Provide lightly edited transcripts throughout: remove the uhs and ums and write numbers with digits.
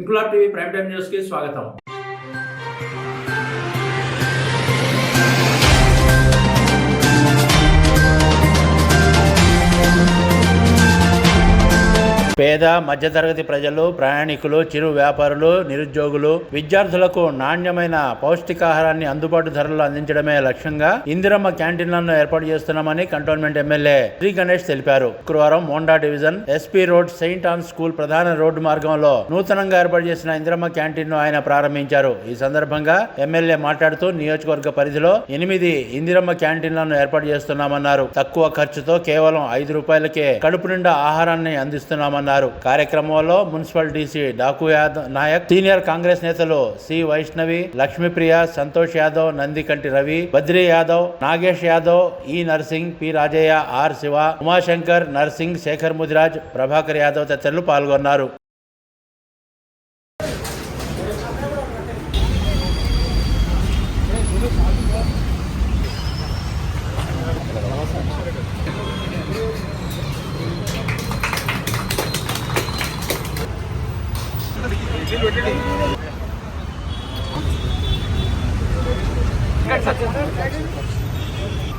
Inquilab TV prime time news కి స్వాగతం. పేద మధ్యతరగతి ప్రజలు, ప్రయాణికులు, చిరు వ్యాపారులు, నిరుద్యోగులు, విద్యార్థులకు నాణ్యమైన పౌష్టికాహారాన్ని అందుబాటు ధరల్లో అందించడమే లక్ష్యంగా ఇందిరమ్మ క్యాంటీన్లను ఏర్పాటు చేస్తున్నామని కంటోన్మెంట్ ఎమ్మెల్యే శ్రీ గణేష్ తెలిపారు. శుక్రవారం Monda division SP road Saint on school ప్రధాన రోడ్డు మార్గంలో నూతనంగా ఏర్పాటు చేసిన ఇందిరమ్మ క్యాంటీన్ ను ఆయన ప్రారంభించారు. ఈ సందర్భంగా ఎమ్మెల్యే మాట్లాడుతూ నియోజకవర్గ పరిధిలో 8 ఇందిరమ్మ క్యాంటీన్లను ఏర్పాటు చేస్తున్నామన్నారు. తక్కువ ఖర్చుతో కేవలం 5 రూపాయలకే కడుపు నిండా ఆహారాన్ని అందిస్తున్నామన్నారు. కార్యక్రమంలో municipal DC Daku Nayak, senior Congress నేతలు C Vaishnavi, Lakshmipriya, Santosh Yadav, Nandikanti Ravi, Badri Yadav, Nagesh Yadav, E Narsing, P Rajaiah, R Shiva, Umashankar, Narsing, Shekhar Mudiraj, Prabhakar Yadav తదితరులు పాల్గొన్నారు.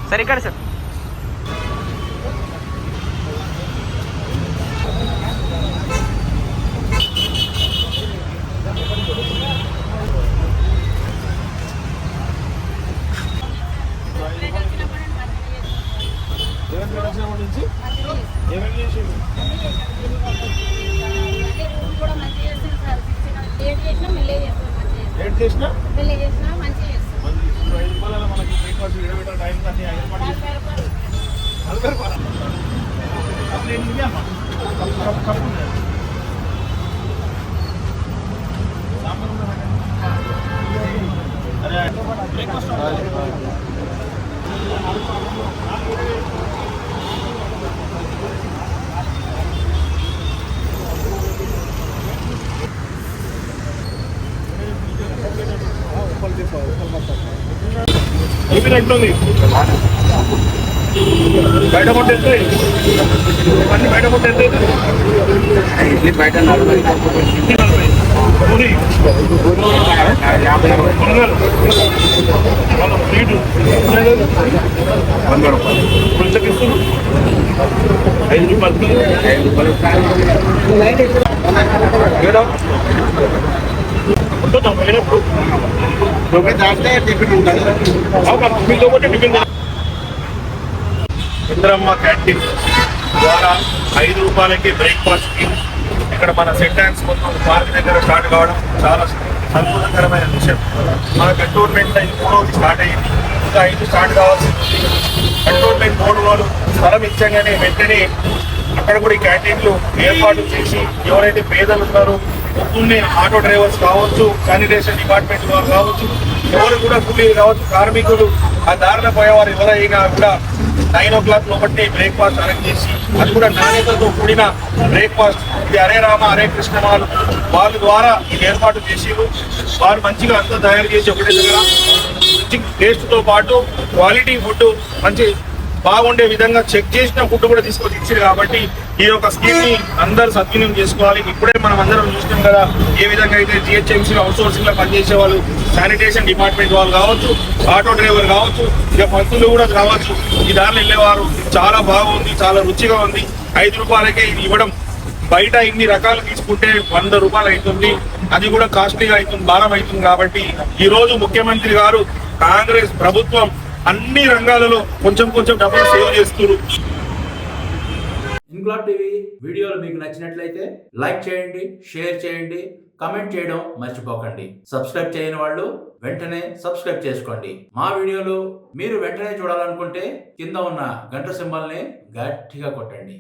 सर इकड़ सर బయట కొట్టే బయట కొట్టే బయట 40 పూరి 50 రూపాయలు పుస్తకిస్తూ 5 ఇందిరమ్మ క్యాంటీన్ ద్వారా 5 రూపాయలకి బ్రేక్ఫాస్ట్ స్కీమ్ ఇక్కడ మన సెంటాన్స్ మొత్తం పార్క్ దగ్గర స్టార్ట్ కావడం చాలా సంతోషకరమైన విషయం. మన కంటోన్మెంట్ 3 స్టార్ట్ అయ్యింది, ఇంకా 5 స్టార్ట్ కావాల్సింది. కంటోన్మెంట్ 3 వాళ్ళు స్థలం ఇచ్చగానే వెంటనే అక్కడ కూడా ఈ క్యాంటీన్లు ఏర్పాటు చేసి ఎవరైతే పేదలు ఉన్నారో పొద్దున్నే ఆటో డ్రైవర్స్ కావచ్చు, శానిటేషన్ డిపార్ట్మెంట్ వారు కావచ్చు, ఎవరు కూడా కూలీలు కావచ్చు, కార్మికులు ఆ దారిన పోయేవారు ఎవరైనా కూడా 9 o'clock లోపట్టి బ్రేక్ఫాస్ట్ అరేంజ్ చేసి అది కూడా నాణ్యతతో కూడిన బ్రేక్ఫాస్ట్ ఇది హరే రామ హరే కృష్ణ వాళ్ళ ద్వారా ఇది ఏర్పాటు చేసి వారు మంచిగా అంతా తయారు చేసి ఒకటే దగ్గర మంచి టేస్ట్తో పాటు క్వాలిటీ ఫుడ్ మంచి బాగుండే విధంగా చెక్ చేసిన ఫుడ్ కూడా తీసుకొచ్చి ఇచ్చారు. కాబట్టి ఈ యొక్క స్కీమ్ ని అందరూ సద్వినియోగం చేసుకోవాలి. ఇప్పుడే మనం అందరం చూసినాం కదా ఏ విధంగా అయితే జిహెచ్ఎంసీ అవుట్సోర్సింగ్ లో పనిచేసే వాళ్ళు, శానిటేషన్ డిపార్ట్మెంట్ వాళ్ళు కావచ్చు, ఆటో డ్రైవర్ కావచ్చు, ఇక పంతులు కూడా కావచ్చు, ఈ దారిలో వెళ్ళేవారు చాలా బాగుంది, చాలా రుచిగా ఉంది. 5 రూపాయలకే ఇది ఇవ్వడం. బయట ఇన్ని రకాలు తీసుకుంటే 100 రూపాయలు అవుతుంది, అది కూడా కాస్ట్లీగా అవుతుంది, భారం అవుతుంది. కాబట్టి ఈ రోజు ముఖ్యమంత్రి గారు, కాంగ్రెస్ ప్రభుత్వం అన్ని రంగాలలో కొంచెం డబ్బులు సేవ్ చేస్తున్నారు. ఇంక్లాబ్ టీవీ వీడియోలు మీకు నచ్చినట్లయితే లైక్ చేయండి, షేర్ చేయండి, కమెంట్ చేయడం మర్చిపోకండి. సబ్స్క్రైబ్ చేయని వాళ్ళు వెంటనే సబ్స్క్రైబ్ చేసుకోండి. మా వీడియోలు మీరు వెంటనే చూడాలనుకుంటే కింద ఉన్న గంట సింబల్ని గట్టిగా కొట్టండి.